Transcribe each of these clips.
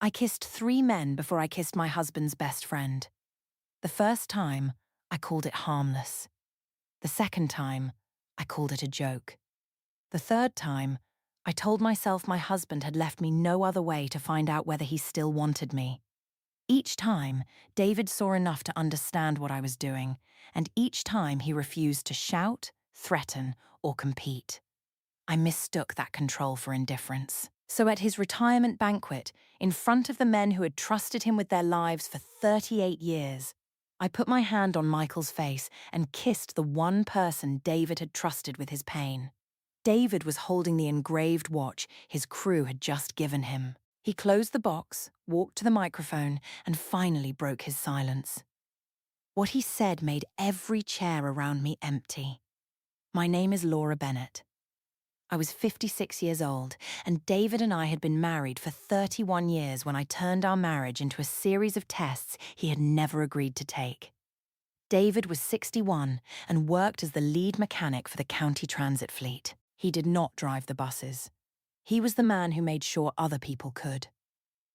I kissed 3 men before I kissed my husband's best friend. The first time, I called it harmless. The second time, I called it a joke. The third time, I told myself my husband had left me no other way to find out whether he still wanted me. Each time, David saw enough to understand what I was doing, and each time he refused to shout, threaten, or compete. I mistook that control for indifference. So at his retirement banquet, in front of the men who had trusted him with their lives for 38 years, I put my hand on Michael's face and kissed the one person David had trusted with his pain. David was holding the engraved watch his crew had just given him. He closed the box, walked to the microphone, and finally broke his silence. What he said made every chair around me empty. My name is Laura Bennett. I was 56 years old, and David and I had been married for 31 years when I turned our marriage into a series of tests he had never agreed to take. David was 61 and worked as the lead mechanic for the county transit fleet. He did not drive the buses. He was the man who made sure other people could.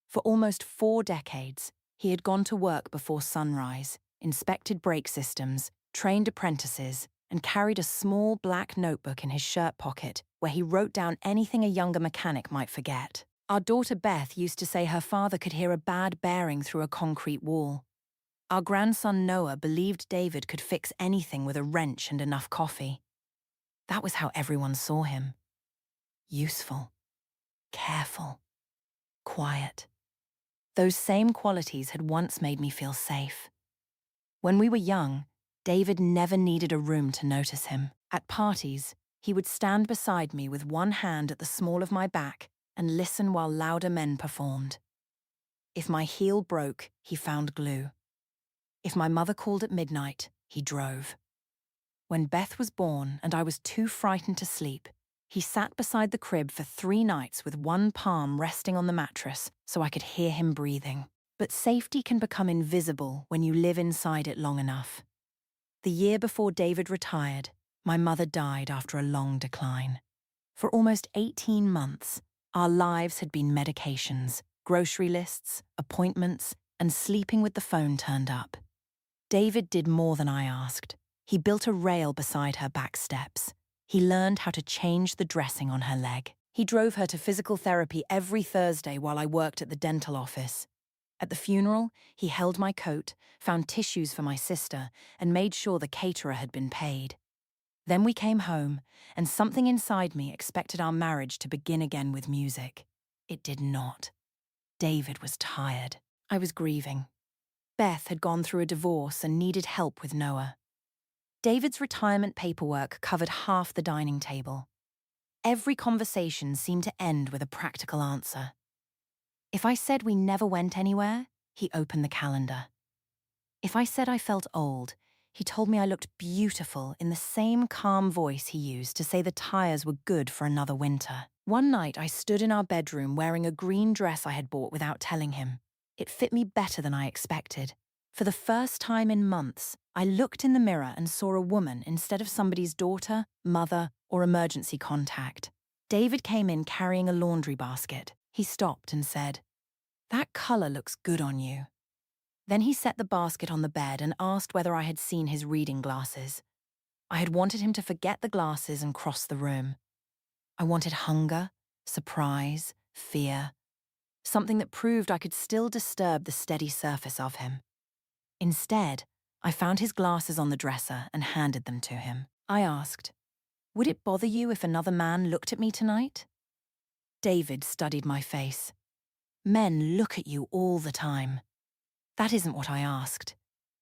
For almost 4 decades, he had gone to work before sunrise, inspected brake systems, trained apprentices, and carried a small black notebook in his shirt pocket where he wrote down anything a younger mechanic might forget. Our daughter Beth used to say her father could hear a bad bearing through a concrete wall. Our grandson Noah believed David could fix anything with a wrench and enough coffee. That was how everyone saw him. Useful, careful, quiet. Those same qualities had once made me feel safe. When we were young, David never needed a room to notice him. At parties, he would stand beside me with one hand at the small of my back and listen while louder men performed. If my heel broke, he found glue. If my mother called at midnight, he drove. When Beth was born and I was too frightened to sleep, he sat beside the crib for 3 nights with one palm resting on the mattress so I could hear him breathing. But safety can become invisible when you live inside it long enough. The year before David retired, my mother died after a long decline. For almost 18 months, our lives had been medications, grocery lists, appointments, and sleeping with the phone turned up. David did more than I asked. He built a rail beside her back steps. He learned how to change the dressing on her leg. He drove her to physical therapy every Thursday while I worked at the dental office. At the funeral, he held my coat, found tissues for my sister, and made sure the caterer had been paid. Then we came home, and something inside me expected our marriage to begin again with music. It did not. David was tired. I was grieving. Beth had gone through a divorce and needed help with Noah. David's retirement paperwork covered half the dining table. Every conversation seemed to end with a practical answer. If I said we never went anywhere, he opened the calendar. If I said I felt old, he told me I looked beautiful in the same calm voice he used to say the tires were good for another winter. One night I stood in our bedroom wearing a green dress I had bought without telling him. It fit me better than I expected. For the first time in months, I looked in the mirror and saw a woman instead of somebody's daughter, mother, or emergency contact. David came in carrying a laundry basket. He stopped and said, "That color looks good on you." Then he set the basket on the bed and asked whether I had seen his reading glasses. I had wanted him to forget the glasses and cross the room. I wanted hunger, surprise, fear, something that proved I could still disturb the steady surface of him. Instead, I found his glasses on the dresser and handed them to him. I asked, "Would it bother you if another man looked at me tonight?" David studied my face. "Men look at you all the time." "That isn't what I asked."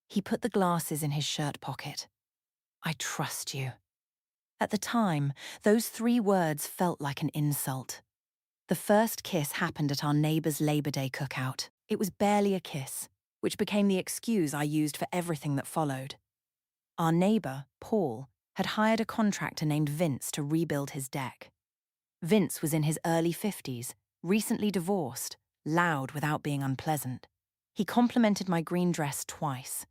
He put the glasses in his shirt pocket. "I trust you." At the time, those 3 words felt like an insult. The first kiss happened at our neighbor's Labor Day cookout. It was barely a kiss, which became the excuse I used for everything that followed. Our neighbor, Paul, had hired a contractor named Vince to rebuild his deck. Vince was in his early 50s, recently divorced, loud without being unpleasant. He complimented my green dress twice.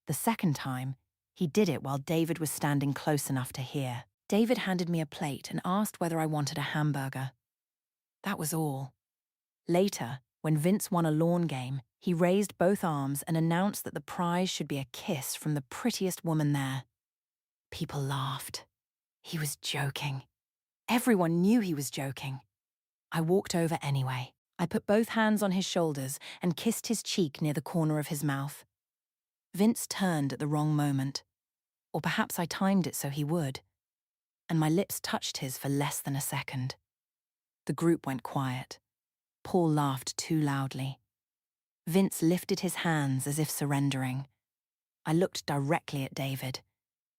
The second time, he did it while David was standing close enough to hear. David handed me a plate and asked whether I wanted a hamburger. That was all. Later, When Vince won a lawn game, he raised both arms and announced that the prize should be a kiss from the prettiest woman there. People laughed. He was joking. Everyone knew he was joking. I walked over anyway. I put both hands on his shoulders and kissed his cheek near the corner of his mouth. Vince turned at the wrong moment. Or perhaps I timed it so he would. And my lips touched his for less than a second. The group went quiet. Paul laughed too loudly. Vince lifted his hands as if surrendering. I looked directly at David.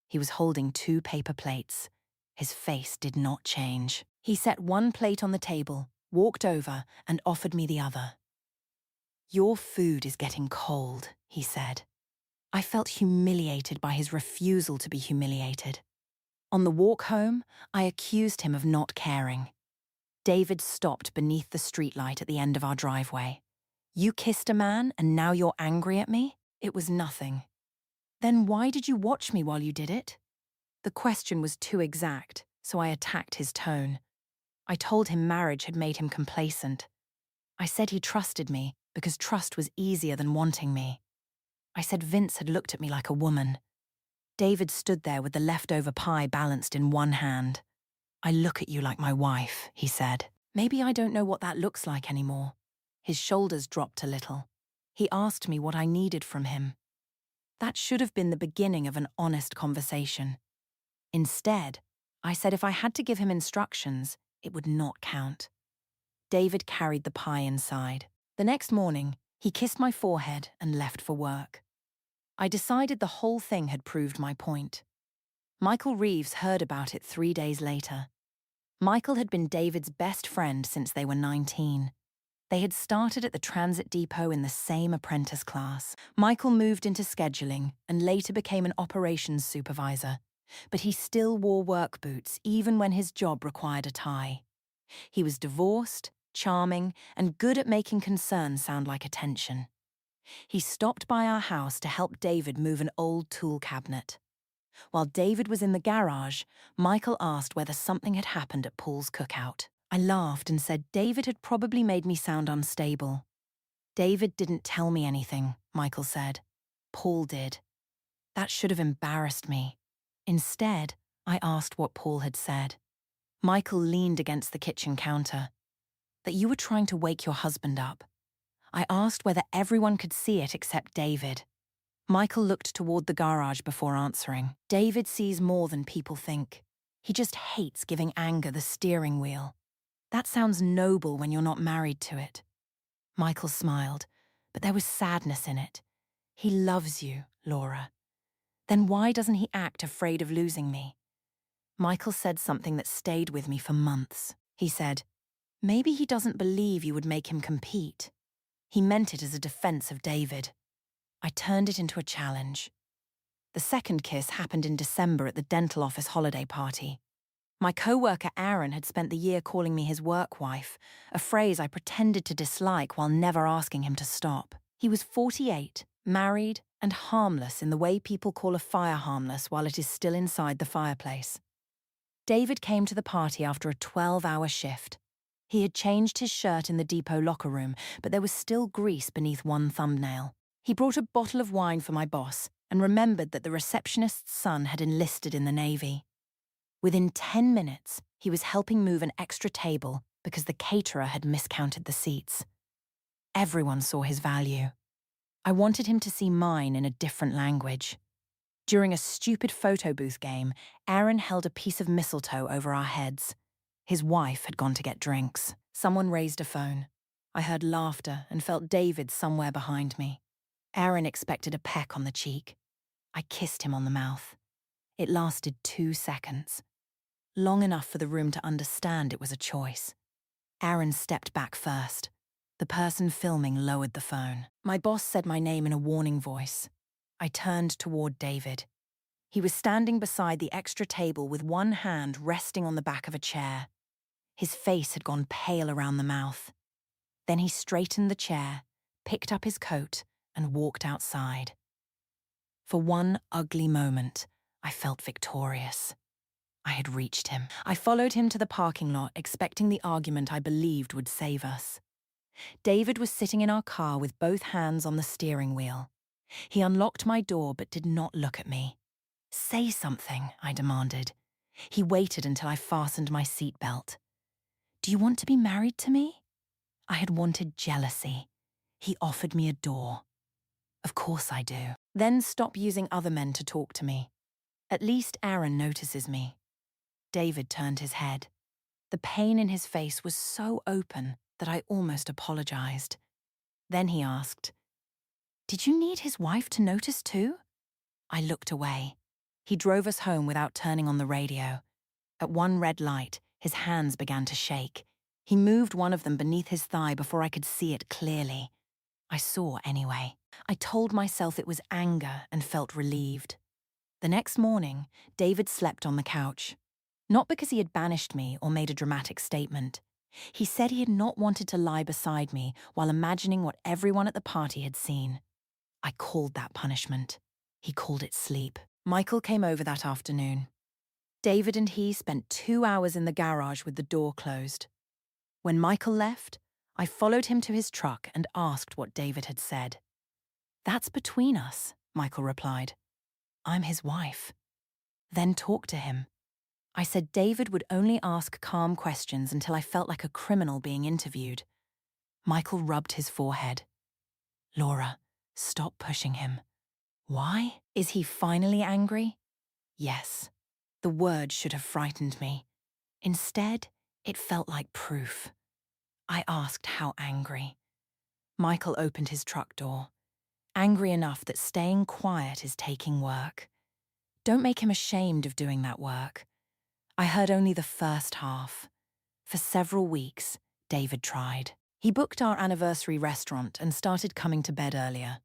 He was holding 2 paper plates. His face did not change. He set one plate on the table, walked over, and offered me the other. "Your food is getting cold," he said. I felt humiliated by his refusal to be humiliated. On the walk home, I accused him of not caring. David stopped beneath the streetlight at the end of our driveway. "You kissed a man and now you're angry at me?" It was nothing. "Then why did you watch me while you did it?" The question was too exact, so I attacked his tone. I told him marriage had made him complacent. I said he trusted me because trust was easier than wanting me. I said Vince had looked at me like a woman. David stood there with the leftover pie balanced in one hand. "I look at you like my wife," he said. "Maybe I don't know what that looks like anymore." His shoulders dropped a little. He asked me what I needed from him. That should have been the beginning of an honest conversation. Instead, I said if I had to give him instructions, it would not count. David carried the pie inside. The next morning, he kissed my forehead and left for work. I decided the whole thing had proved my point. Michael Reeves heard about it 3 days later. Michael had been David's best friend since they were 19. They had started at the transit depot in the same apprentice class. Michael moved into scheduling and later became an operations supervisor, but he still wore work boots even when his job required a tie. He was divorced, charming, and good at making concern sound like attention. He stopped by our house to help David move an old tool cabinet. While David was in the garage, Michael asked whether something had happened at Paul's cookout. I laughed and said David had probably made me sound unstable. "David didn't tell me anything," Michael said. "Paul did." That should have embarrassed me. Instead, I asked what Paul had said. Michael leaned against the kitchen counter. "That you were trying to wake your husband up." I asked whether everyone could see it except David. Michael looked toward the garage before answering. "David sees more than people think. He just hates giving anger the steering wheel. That sounds noble when you're not married to it." Michael smiled, but there was sadness in it. "He loves you, Laura. Then why doesn't he act afraid of losing me?" Michael said something that stayed with me for months. He said, "Maybe he doesn't believe you would make him compete." He meant it as a defense of David. I turned it into a challenge. The second kiss happened in December at the dental office holiday party. My co-worker Aaron had spent the year calling me his work wife, a phrase I pretended to dislike while never asking him to stop. He was 48, married, and harmless in the way people call a fire harmless while it is still inside the fireplace. David came to the party after a 12-hour shift. He had changed his shirt in the depot locker room, but there was still grease beneath one thumbnail. He brought a bottle of wine for my boss and remembered that the receptionist's son had enlisted in the Navy. Within 10 minutes, he was helping move an extra table because the caterer had miscounted the seats. Everyone saw his value. I wanted him to see mine in a different language. During a stupid photo booth game, Aaron held a piece of mistletoe over our heads. His wife had gone to get drinks. Someone raised a phone. I heard laughter and felt David somewhere behind me. Aaron expected a peck on the cheek. I kissed him on the mouth. It lasted 2 seconds. Long enough for the room to understand it was a choice. Aaron stepped back first. The person filming lowered the phone. My boss said my name in a warning voice. I turned toward David. He was standing beside the extra table with one hand resting on the back of a chair. His face had gone pale around the mouth. Then he straightened the chair, picked up his coat, and walked outside. For one ugly moment, I felt victorious. I had reached him. I followed him to the parking lot, expecting the argument I believed would save us. David was sitting in our car with both hands on the steering wheel. He unlocked my door but did not look at me. "Say something," I demanded. He waited until I fastened my seatbelt. "Do you want to be married to me?" I had wanted jealousy. He offered me a door. "Of course I do." "Then stop using other men to talk to me. At least Aaron notices me." David turned his head. The pain in his face was so open that I almost apologized. Then he asked, "Did you need his wife to notice too?" I looked away. He drove us home without turning on the radio. At one red light, his hands began to shake. He moved one of them beneath his thigh before I could see it clearly. I saw anyway. I told myself it was anger and felt relieved. The next morning, David slept on the couch. Not because he had banished me or made a dramatic statement. He said he had not wanted to lie beside me while imagining what everyone at the party had seen. I called that punishment. He called it sleep. Michael came over that afternoon. David and he spent 2 hours in the garage with the door closed. When Michael left, I followed him to his truck and asked what David had said. "That's between us," Michael replied. "I'm his wife." "Then talk to him." I said David would only ask calm questions until I felt like a criminal being interviewed. Michael rubbed his forehead. "Laura, stop pushing him." "Why? Is he finally angry?" "Yes." The word should have frightened me. Instead, it felt like proof. I asked how angry. Michael opened his truck door. Angry enough that staying quiet is taking work. Don't make him ashamed of doing that work. I heard only the first half. For several weeks, David tried. He booked our anniversary restaurant and started coming to bed earlier.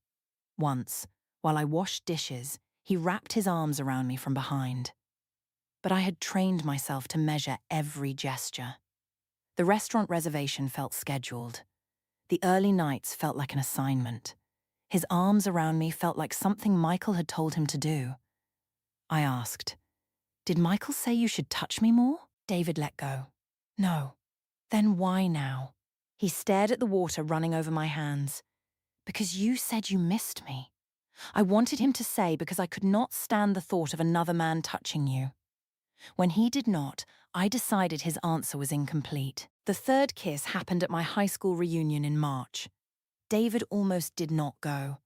Once, while I washed dishes, he wrapped his arms around me from behind. But I had trained myself to measure every gesture. The restaurant reservation felt scheduled. The early nights felt like an assignment. His arms around me felt like something Michael had told him to do. I asked, "Did Michael say you should touch me more?" David let go. "No." "Then why now?" He stared at the water running over my hands. "Because you said you missed me." I wanted him to say because I could not stand the thought of another man touching you. When he did not, I decided his answer was incomplete. The third kiss happened at my high school reunion in March. David almost did not go.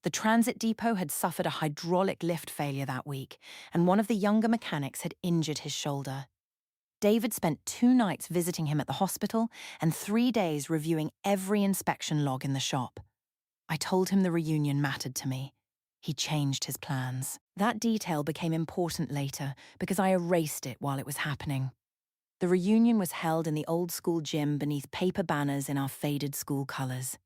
The transit depot had suffered a hydraulic lift failure that week, and one of the younger mechanics had injured his shoulder. David spent 2 nights visiting him at the hospital and 3 days reviewing every inspection log in the shop. I told him the reunion mattered to me. He changed his plans. That detail became important later because I erased it while it was happening. The reunion was held in the old school gym beneath paper banners in our faded school colours.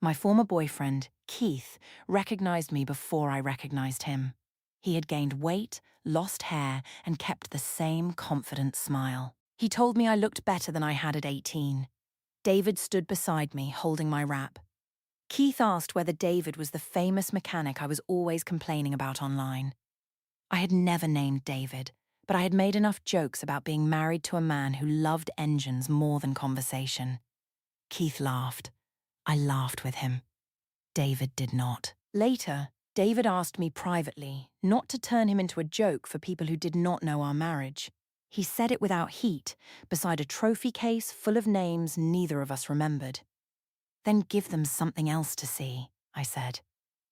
My former boyfriend, Keith, recognized me before I recognized him. He had gained weight, lost hair, and kept the same confident smile. He told me I looked better than I had at 18. David stood beside me, holding my wrap. Keith asked whether David was the famous mechanic I was always complaining about online. I had never named David, but I had made enough jokes about being married to a man who loved engines more than conversation. Keith laughed. I laughed with him. David did not. Later, David asked me privately not to turn him into a joke for people who did not know our marriage. He said it without heat, beside a trophy case full of names neither of us remembered. "Then give them something else to see," I said.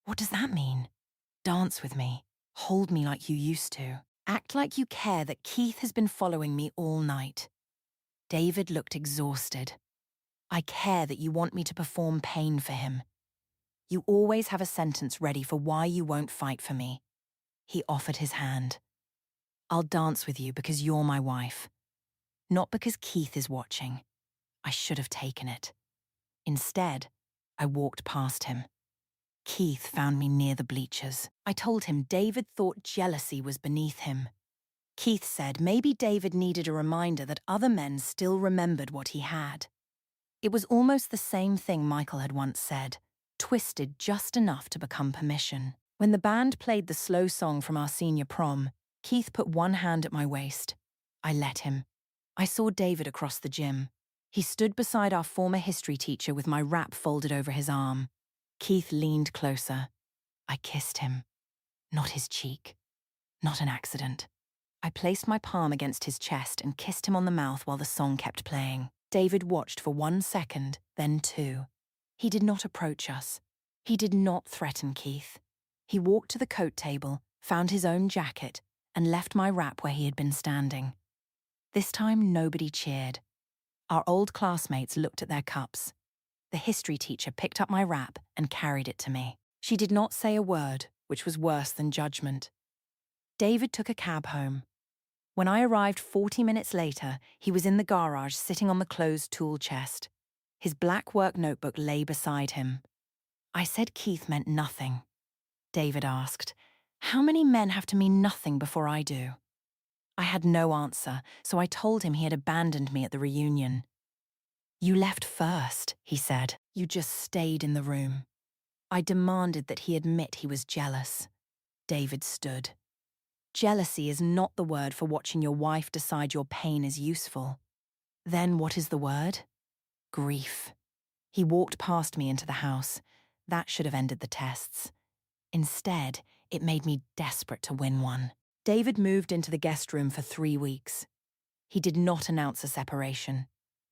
"What does that mean?" "Dance with me. Hold me like you used to. Act like you care that Keith has been following me all night." David looked exhausted. "I care that you want me to perform pain for him. You always have a sentence ready for why you won't fight for me." He offered his hand. "I'll dance with you because you're my wife. Not because Keith is watching." I should have taken it. Instead, I walked past him. Keith found me near the bleachers. I told him David thought jealousy was beneath him. Keith said maybe David needed a reminder that other men still remembered what he had. It was almost the same thing Michael had once said, twisted just enough to become permission. When the band played the slow song from our senior prom, Keith put one hand at my waist. I let him. I saw David across the gym. He stood beside our former history teacher with my wrap folded over his arm. Keith leaned closer. I kissed him. Not his cheek. Not an accident. I placed my palm against his chest and kissed him on the mouth while the song kept playing. David watched for 1 second, then 2. He did not approach us. He did not threaten Keith. He walked to the coat table, found his own jacket, and left my wrap where he had been standing. This time, nobody cheered. Our old classmates looked at their cups. The history teacher picked up my wrap and carried it to me. She did not say a word, which was worse than judgment. David took a cab home. When I arrived 40 minutes later, he was in the garage sitting on the closed tool chest. His black work notebook lay beside him. I said Keith meant nothing. David asked, "How many men have to mean nothing before I do?" I had no answer, so I told him he had abandoned me at the reunion. "You left first," he said. "You just stayed in the room." I demanded that he admit he was jealous. David stood. Jealousy is not the word for watching your wife decide your pain is useful. Then what is the word? Grief. He walked past me into the house. That should have ended the tests. Instead, it made me desperate to win one. David moved into the guest room for 3 weeks. He did not announce a separation.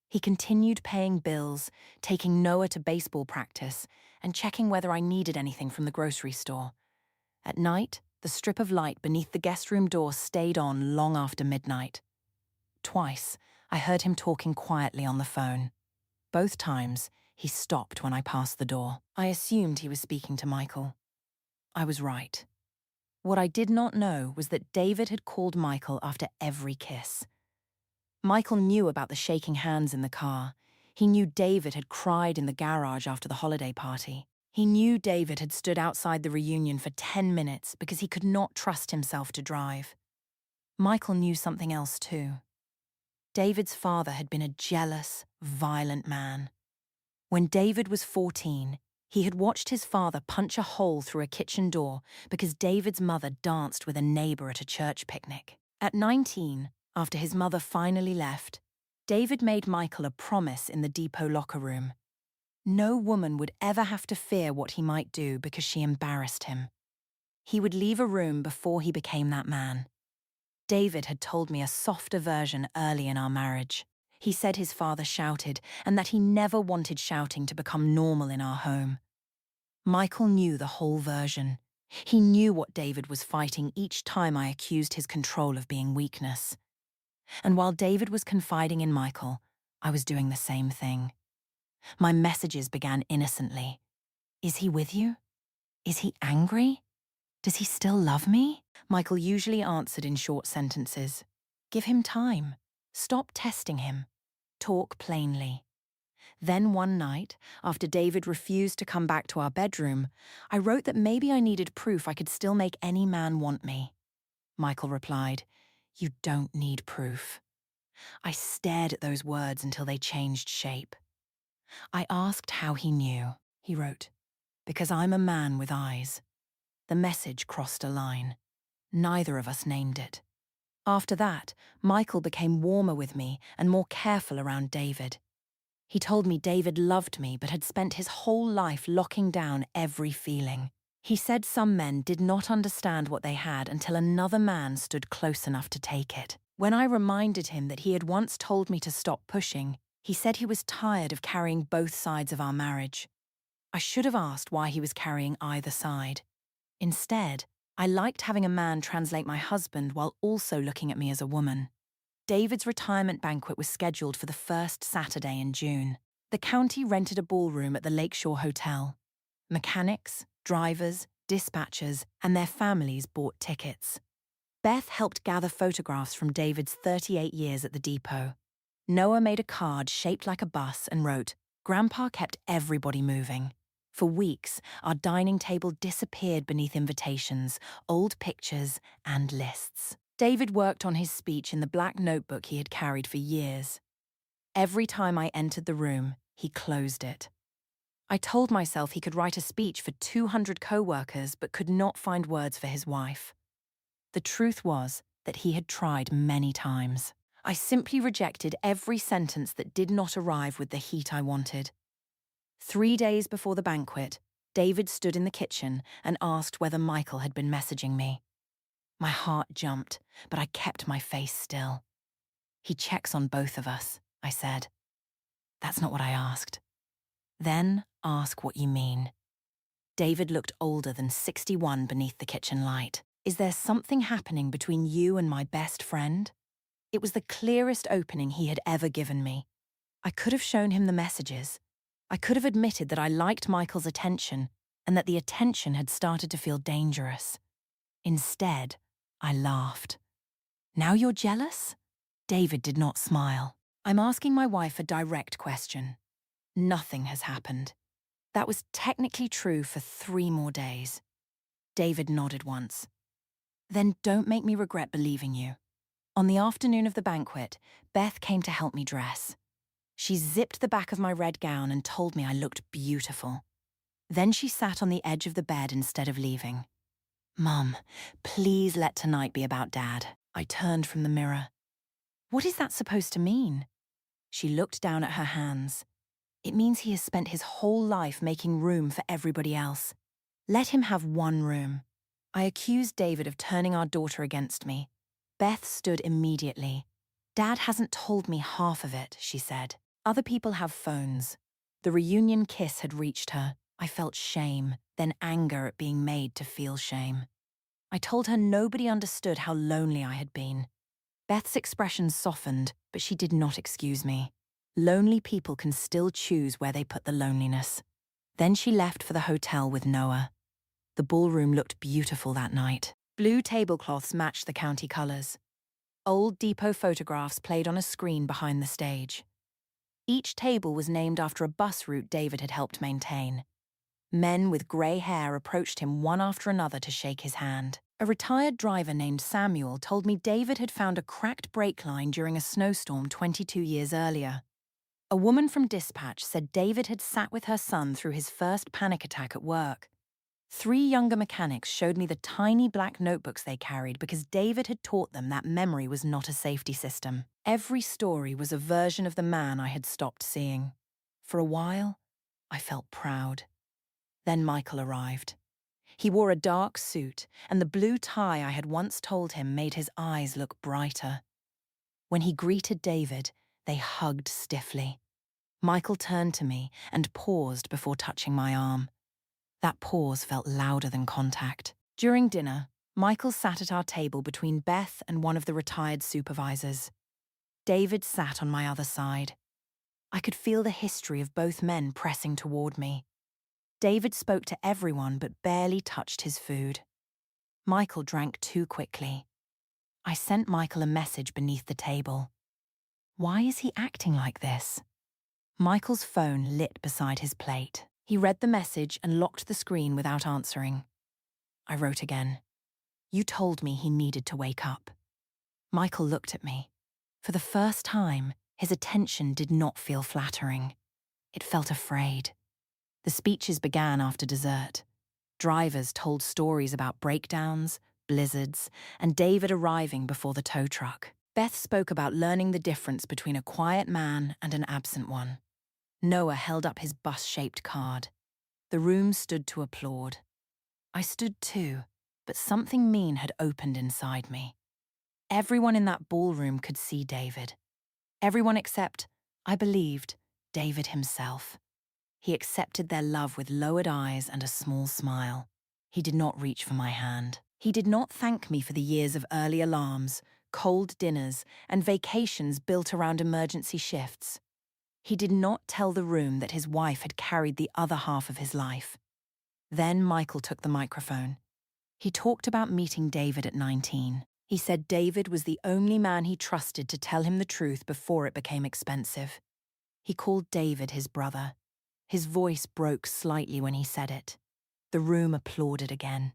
He continued paying bills, taking Noah to baseball practice, and checking whether I needed anything from the grocery store. At night, the strip of light beneath the guest room door stayed on long after midnight. Twice, I heard him talking quietly on the phone. Both times, he stopped when I passed the door. I assumed he was speaking to Michael. I was right. What I did not know was that David had called Michael after every kiss. Michael knew about the shaking hands in the car. He knew David had cried in the garage after the holiday party. He knew David had stood outside the reunion for 10 minutes because he could not trust himself to drive. Michael knew something else too. David's father had been a jealous, violent man. When David was 14, he had watched his father punch a hole through a kitchen door because David's mother danced with a neighbor at a church picnic. At 19, after his mother finally left, David made Michael a promise in the depot locker room. No woman would ever have to fear what he might do because she embarrassed him. He would leave a room before he became that man. David had told me a softer version early in our marriage. He said his father shouted and that he never wanted shouting to become normal in our home. Michael knew the whole version. He knew what David was fighting each time I accused his control of being weakness. And while David was confiding in Michael, I was doing the same thing. My messages began innocently. Is he with you? Is he angry? Does he still love me? Michael usually answered in short sentences. Give him time. Stop testing him. Talk plainly. Then one night, after David refused to come back to our bedroom, I wrote that maybe I needed proof I could still make any man want me. Michael replied, "You don't need proof." I stared at those words until they changed shape. I asked how he knew. He wrote, "Because I'm a man with eyes." The message crossed a line. Neither of us named it. After that, Michael became warmer with me and more careful around David. He told me David loved me but had spent his whole life locking down every feeling. He said some men did not understand what they had until another man stood close enough to take it. When I reminded him that he had once told me to stop pushing, he said he was tired of carrying both sides of our marriage. I should have asked why he was carrying either side. Instead, I liked having a man translate my husband while also looking at me as a woman. David's retirement banquet was scheduled for the first Saturday in June. The county rented a ballroom at the Lakeshore Hotel. Mechanics, drivers, dispatchers, and their families bought tickets. Beth helped gather photographs from David's 38 years at the depot. Noah made a card shaped like a bus and wrote, "Grandpa kept everybody moving." For weeks, our dining table disappeared beneath invitations, old pictures, and lists. David worked on his speech in the black notebook he had carried for years. Every time I entered the room, he closed it. I told myself he could write a speech for 200 co-workers but could not find words for his wife. The truth was that he had tried many times. I simply rejected every sentence that did not arrive with the heat I wanted. 3 days before the banquet, David stood in the kitchen and asked whether Michael had been messaging me. My heart jumped, but I kept my face still. He checks on both of us, I said. That's not what I asked. Then ask what you mean. David looked older than 61 beneath the kitchen light. Is there something happening between you and my best friend? It was the clearest opening he had ever given me. I could have shown him the messages. I could have admitted that I liked Michael's attention and that the attention had started to feel dangerous. Instead, I laughed. Now you're jealous? David did not smile. I'm asking my wife a direct question. Nothing has happened. That was technically true for 3 more days. David nodded once. Then don't make me regret believing you. On the afternoon of the banquet, Beth came to help me dress. She zipped the back of my red gown and told me I looked beautiful. Then she sat on the edge of the bed instead of leaving. Mum, please let tonight be about Dad. I turned from the mirror. What is that supposed to mean? She looked down at her hands. It means he has spent his whole life making room for everybody else. Let him have one room. I accused David of turning our daughter against me. Beth stood immediately. Dad hasn't told me half of it, she said. Other people have phones. The reunion kiss had reached her. I felt shame, then anger at being made to feel shame. I told her nobody understood how lonely I had been. Beth's expression softened, but she did not excuse me. Lonely people can still choose where they put the loneliness. Then she left for the hotel with Noah. The ballroom looked beautiful that night. Blue tablecloths matched the county colours. Old depot photographs played on a screen behind the stage. Each table was named after a bus route David had helped maintain. Men with grey hair approached him one after another to shake his hand. A retired driver named Samuel told me David had found a cracked brake line during a snowstorm 22 years earlier. A woman from dispatch said David had sat with her son through his first panic attack at work. 3 younger mechanics showed me the tiny black notebooks they carried because David had taught them that memory was not a safety system. Every story was a version of the man I had stopped seeing. For a while, I felt proud. Then Michael arrived. He wore a dark suit, and the blue tie I had once told him made his eyes look brighter. When he greeted David, they hugged stiffly. Michael turned to me and paused before touching my arm. That pause felt louder than contact. During dinner, Michael sat at our table between Beth and one of the retired supervisors. David sat on my other side. I could feel the history of both men pressing toward me. David spoke to everyone but barely touched his food. Michael drank too quickly. I sent Michael a message beneath the table. Why is he acting like this? Michael's phone lit beside his plate. He read the message and locked the screen without answering. I wrote again. You told me he needed to wake up. Michael looked at me. For the first time, his attention did not feel flattering. It felt afraid. The speeches began after dessert. Drivers told stories about breakdowns, blizzards, and David arriving before the tow truck. Beth spoke about learning the difference between a quiet man and an absent one. Noah held up his bus-shaped card. The room stood to applaud. I stood too, but something mean had opened inside me. Everyone in that ballroom could see David. Everyone except, I believed, David himself. He accepted their love with lowered eyes and a small smile. He did not reach for my hand. He did not thank me for the years of early alarms, cold dinners, and vacations built around emergency shifts. He did not tell the room that his wife had carried the other half of his life. Then Michael took the microphone. He talked about meeting David at 19. He said David was the only man he trusted to tell him the truth before it became expensive. He called David his brother. His voice broke slightly when he said it. The room applauded again.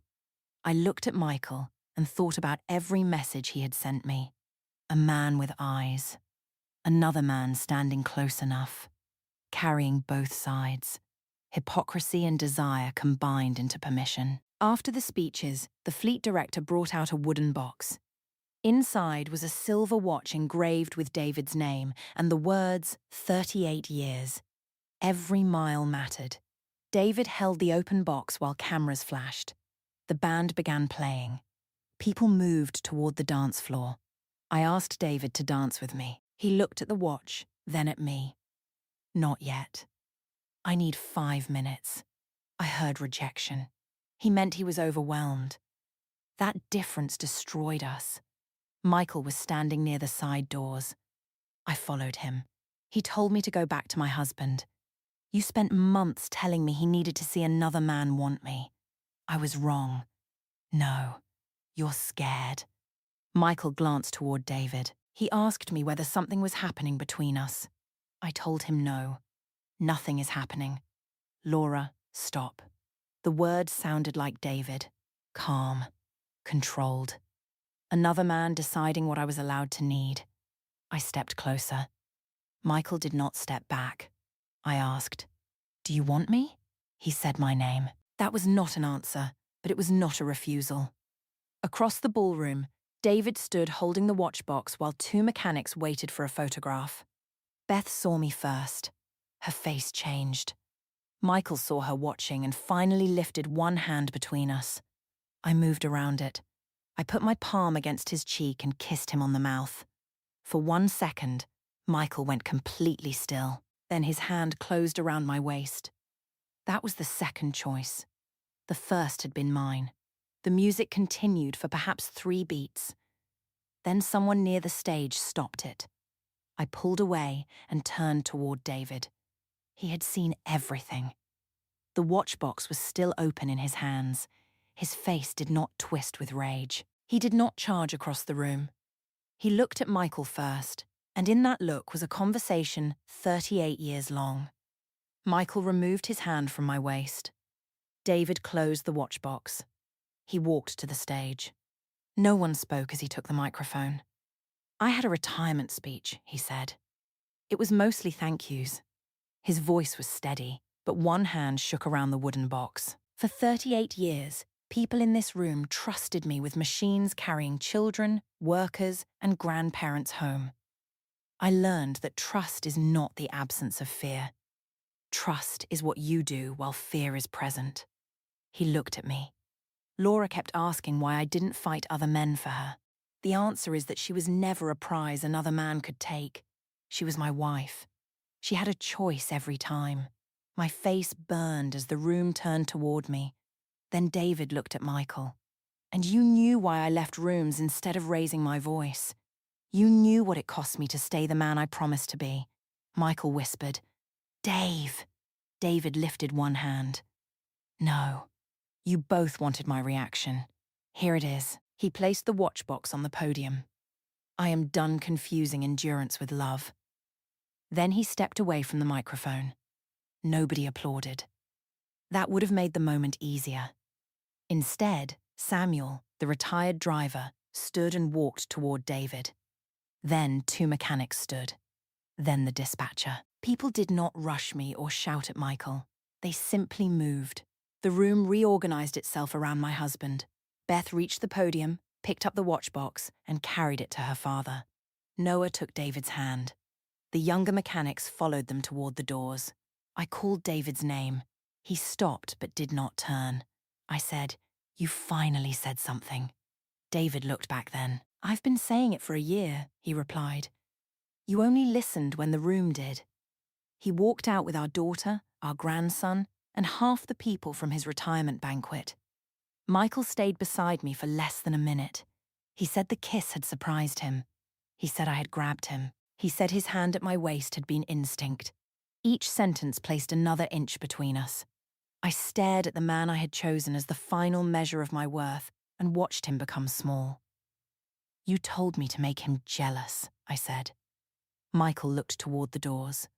I looked at Michael and thought about every message he had sent me. A man with eyes. Another man standing close enough. Carrying both sides. Hypocrisy and desire combined into permission. After the speeches, the fleet director brought out a wooden box. Inside was a silver watch engraved with David's name and the words 38 years. Every mile mattered. David held the open box while cameras flashed. The band began playing. People moved toward the dance floor. I asked David to dance with me. He looked at the watch, then at me. Not yet. I need 5 minutes. I heard rejection. He meant he was overwhelmed. That difference destroyed us. Michael was standing near the side doors. I followed him. He told me to go back to my husband. You spent months telling me he needed to see another man want me. I was wrong. No, you're scared. Michael glanced toward David. He asked me whether something was happening between us. I told him no. Nothing is happening. Laura, stop. The words sounded like David. Calm. Controlled. Another man deciding what I was allowed to need. I stepped closer. Michael did not step back. I asked, "Do you want me?" He said my name. That was not an answer, but it was not a refusal. Across the ballroom, David stood holding the watch box while 2 mechanics waited for a photograph. Beth saw me first. Her face changed. Michael saw her watching and finally lifted one hand between us. I moved around it. I put my palm against his cheek and kissed him on the mouth. For 1 second, Michael went completely still. Then his hand closed around my waist. That was the second choice. The first had been mine. The music continued for perhaps 3 beats. Then someone near the stage stopped it. I pulled away and turned toward David. He had seen everything. The watch box was still open in his hands. His face did not twist with rage. He did not charge across the room. He looked at Michael first, and in that look was a conversation 38 years long. Michael removed his hand from my waist. David closed the watch box. He walked to the stage. No one spoke as he took the microphone. I had a retirement speech, he said. It was mostly thank yous. His voice was steady, but one hand shook around the wooden box. For 38 years, people in this room trusted me with machines carrying children, workers, and grandparents home. I learned that trust is not the absence of fear. Trust is what you do while fear is present. He looked at me. Laura kept asking why I didn't fight other men for her. The answer is that she was never a prize another man could take. She was my wife. She had a choice every time. My face burned as the room turned toward me. Then David looked at Michael. And you knew why I left rooms instead of raising my voice. You knew what it cost me to stay the man I promised to be. Michael whispered, "Dave." David lifted one hand. No. You both wanted my reaction. Here it is. He placed the watch box on the podium. I am done confusing endurance with love. Then he stepped away from the microphone. Nobody applauded. That would have made the moment easier. Instead, Samuel, the retired driver, stood and walked toward David. Then 2 mechanics stood. Then the dispatcher. People did not rush me or shout at Michael. They simply moved. The room reorganized itself around my husband. Beth reached the podium, picked up the watch box, and carried it to her father. Noah took David's hand. The younger mechanics followed them toward the doors. I called David's name. He stopped but did not turn. I said, "You finally said something." David looked back then. "I've been saying it for a year," he replied. "You only listened when the room did." He walked out with our daughter, our grandson, and half the people from his retirement banquet. Michael stayed beside me for less than a minute. He said the kiss had surprised him. He said I had grabbed him. He said his hand at my waist had been instinct. Each sentence placed another inch between us. I stared at the man I had chosen as the final measure of my worth and watched him become small. "You told me to make him jealous," I said. Michael looked toward the doors.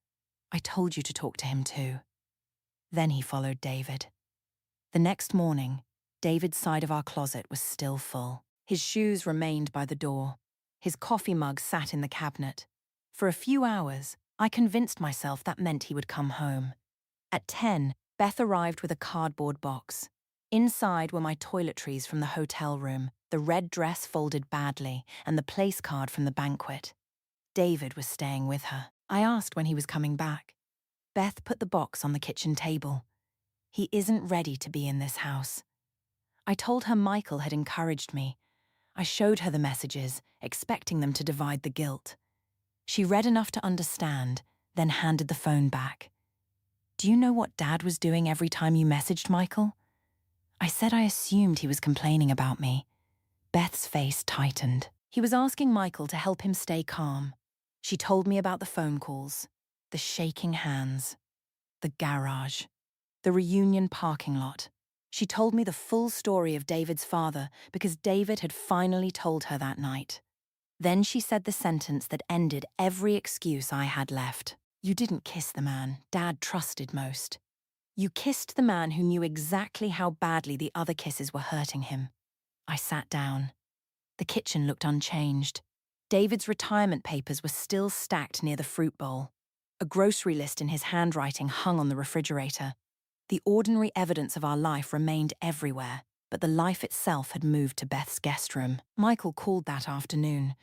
"I told you to talk to him too." Then he followed David. The next morning, David's side of our closet was still full. His shoes remained by the door. His coffee mug sat in the cabinet. For a few hours, I convinced myself that meant he would come home. At 10, Beth arrived with a cardboard box. Inside were my toiletries from the hotel room, the red dress folded badly, and the place card from the banquet. David was staying with her. I asked when he was coming back. Beth put the box on the kitchen table. He isn't ready to be in this house. I told her Michael had encouraged me. I showed her the messages, expecting them to divide the guilt. She read enough to understand, then handed the phone back. Do you know what Dad was doing every time you messaged Michael? I said I assumed he was complaining about me. Beth's face tightened. He was asking Michael to help him stay calm. She told me about the phone calls, the shaking hands, the garage, the reunion parking lot. She told me the full story of David's father because David had finally told her that night. Then she said the sentence that ended every excuse I had left. You didn't kiss the man Dad trusted most. You kissed the man who knew exactly how badly the other kisses were hurting him. I sat down. The kitchen looked unchanged. David's retirement papers were still stacked near the fruit bowl. A grocery list in his handwriting hung on the refrigerator. The ordinary evidence of our life remained everywhere, but the life itself had moved to Beth's guest room. Michael called that afternoon.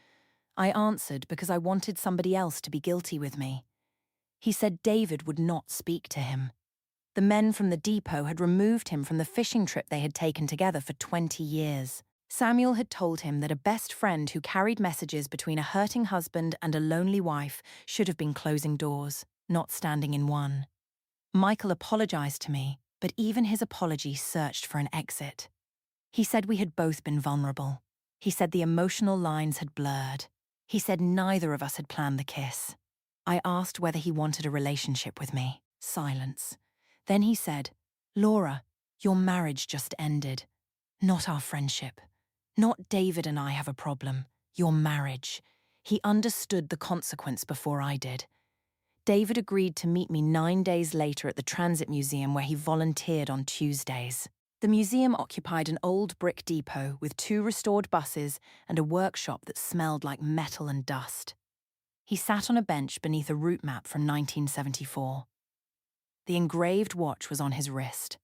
I answered because I wanted somebody else to be guilty with me. He said David would not speak to him. The men from the depot had removed him from the fishing trip they had taken together for 20 years. Samuel had told him that a best friend who carried messages between a hurting husband and a lonely wife should have been closing doors, not standing in one. Michael apologized to me, but even his apology searched for an exit. He said we had both been vulnerable. He said the emotional lines had blurred. He said neither of us had planned the kiss. I asked whether he wanted a relationship with me. Silence. Then he said, Laura, your marriage just ended. Not our friendship. Not David and I have a problem. Your marriage. He understood the consequence before I did. David agreed to meet me 9 days later at the Transit Museum where he volunteered on Tuesdays. The museum occupied an old brick depot with 2 restored buses and a workshop that smelled like metal and dust. He sat on a bench beneath a route map from 1974. The engraved watch was on his wrist.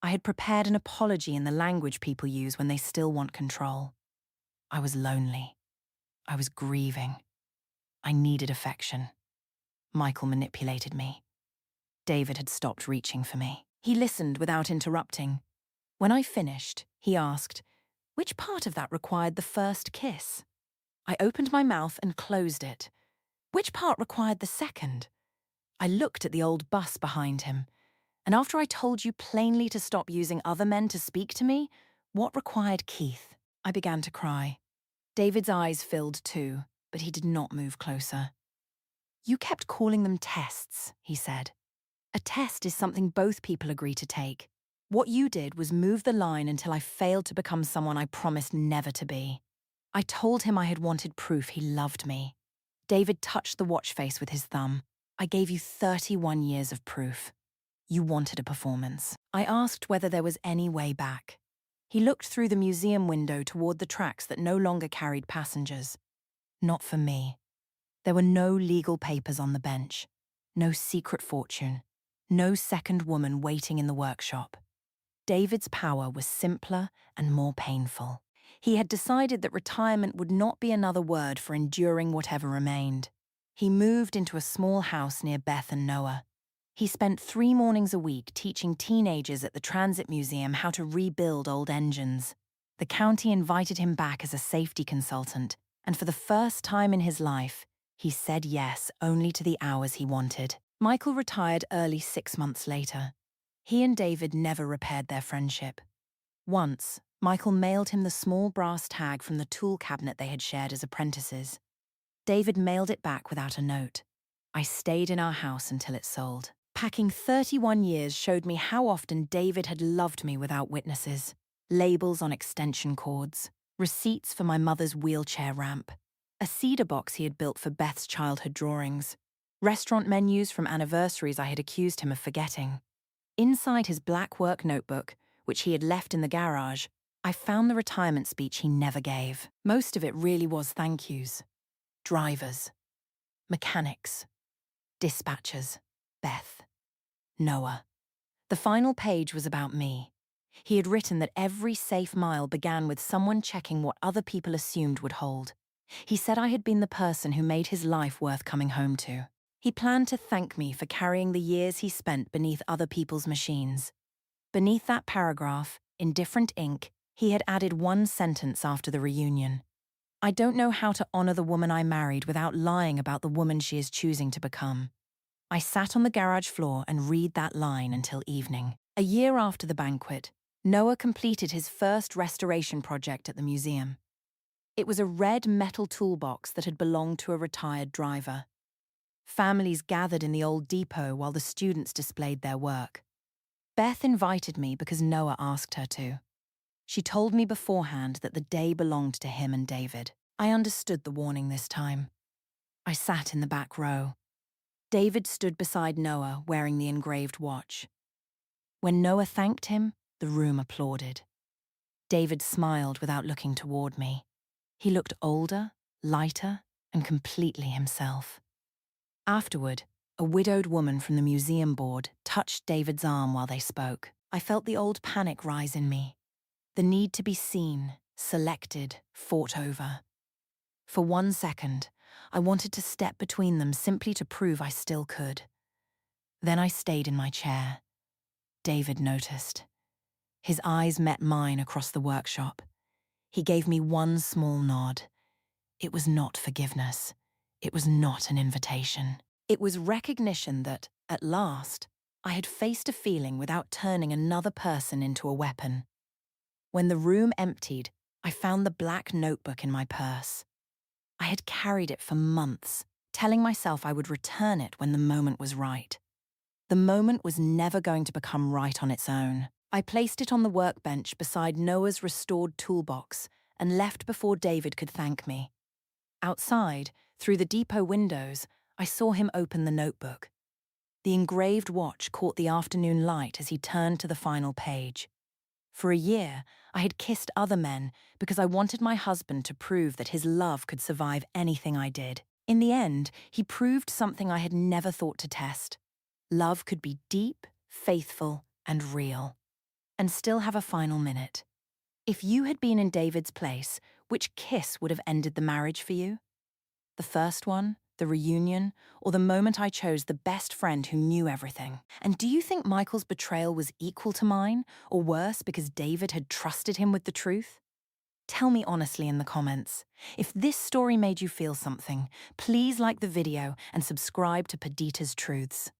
I had prepared an apology in the language people use when they still want control. I was lonely. I was grieving. I needed affection. Michael manipulated me. David had stopped reaching for me. He listened without interrupting. When I finished, he asked, which part of that required the first kiss? I opened my mouth and closed it. Which part required the second? I looked at the old bus behind him. And after I told you plainly to stop using other men to speak to me, what required Keith? I began to cry. David's eyes filled too, but he did not move closer. You kept calling them tests, he said. A test is something both people agree to take. What you did was move the line until I failed to become someone I promised never to be. I told him I had wanted proof he loved me. David touched the watch face with his thumb. I gave you 31 years of proof. You wanted a performance. I asked whether there was any way back. He looked through the museum window toward the tracks that no longer carried passengers. Not for me. There were no legal papers on the bench, no secret fortune, no second woman waiting in the workshop. David's power was simpler and more painful. He had decided that retirement would not be another word for enduring whatever remained. He moved into a small house near Beth and Noah. He spent 3 mornings a week teaching teenagers at the Transit Museum how to rebuild old engines. The county invited him back as a safety consultant, and for the first time in his life, he said yes only to the hours he wanted. Michael retired early 6 months later. He and David never repaired their friendship. Once, Michael mailed him the small brass tag from the tool cabinet they had shared as apprentices. David mailed it back without a note. I stayed in our house until it sold. Packing 31 years showed me how often David had loved me without witnesses. Labels on extension cords, receipts for my mother's wheelchair ramp, a cedar box he had built for Beth's childhood drawings, restaurant menus from anniversaries I had accused him of forgetting. Inside his black work notebook, which he had left in the garage, I found the retirement speech he never gave. Most of it really was thank yous. Drivers, mechanics, dispatchers, Beth, Noah. The final page was about me. He had written that every safe mile began with someone checking what other people assumed would hold. He said I had been the person who made his life worth coming home to. He planned to thank me for carrying the years he spent beneath other people's machines. Beneath that paragraph, in different ink, he had added one sentence after the reunion. I don't know how to honor the woman I married without lying about the woman she is choosing to become. I sat on the garage floor and read that line until evening. A year after the banquet, Noah completed his first restoration project at the museum. It was a red metal toolbox that had belonged to a retired driver. Families gathered in the old depot while the students displayed their work. Beth invited me because Noah asked her to. She told me beforehand that the day belonged to him and David. I understood the warning this time. I sat in the back row. David stood beside Noah wearing the engraved watch. When Noah thanked him, the room applauded. David smiled without looking toward me. He looked older, lighter, and completely himself. Afterward, a widowed woman from the museum board touched David's arm while they spoke. I felt the old panic rise in me. The need to be seen, selected, fought over. For 1 second, I wanted to step between them simply to prove I still could. Then I stayed in my chair. David noticed. His eyes met mine across the workshop. He gave me one small nod. It was not forgiveness. It was not an invitation. It was recognition that, at last, I had faced a feeling without turning another person into a weapon. When the room emptied, I found the black notebook in my purse. I had carried it for months, telling myself I would return it when the moment was right. The moment was never going to become right on its own. I placed it on the workbench beside Noah's restored toolbox and left before David could thank me. Outside, through the depot windows, I saw him open the notebook. The engraved watch caught the afternoon light as he turned to the final page. For a year, I had kissed other men because I wanted my husband to prove that his love could survive anything I did. In the end, he proved something I had never thought to test. Love could be deep, faithful, and real. And still have a final minute. If you had been in David's place, which kiss would have ended the marriage for you? The first one, the reunion, or the moment I chose the best friend who knew everything? And do you think Michael's betrayal was equal to mine, or worse because David had trusted him with the truth? Tell me honestly in the comments. If this story made you feel something, please like the video and subscribe to Perdita's Truths.